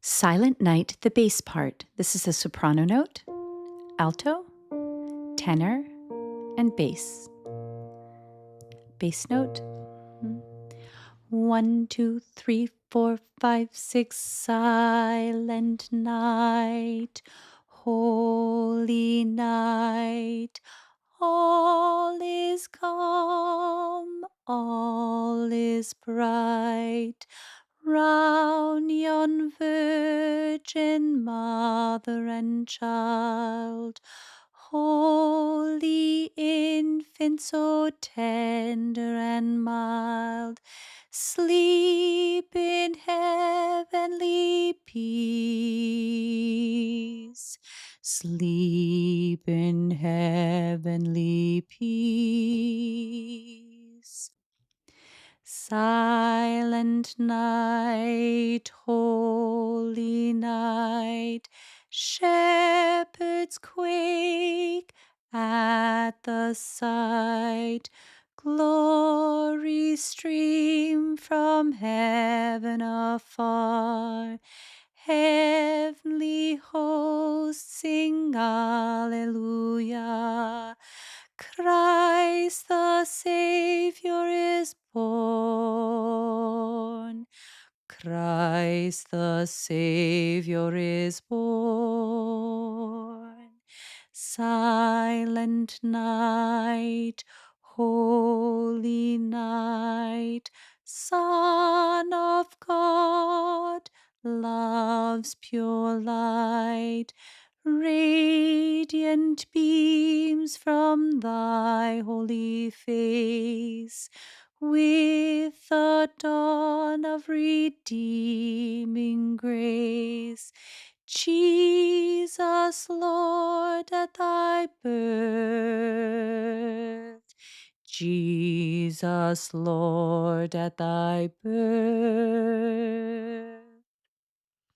Silent Night, the bass part. This is the soprano note, alto, tenor, and bass. Bass note. 1, 2, 3, 4, 5, 6. Silent night, holy night. All is calm, all is bright. Round yon virgin mother and child, holy infant, so tender and mild, sleep in heavenly peace. Sleep in heavenly peace. Silent night, holy night, shepherds quake at the sight. Glory stream from heaven afar. Heavenly hosts sing Alleluia. Christ the Savior is born. Christ the Savior is born. Silent night, holy night, Son of God, love's pure light, radiant beams from thy holy face, with the dawn of redeeming grace. Jesus, Lord, at thy birth. Jesus, Lord, at thy birth.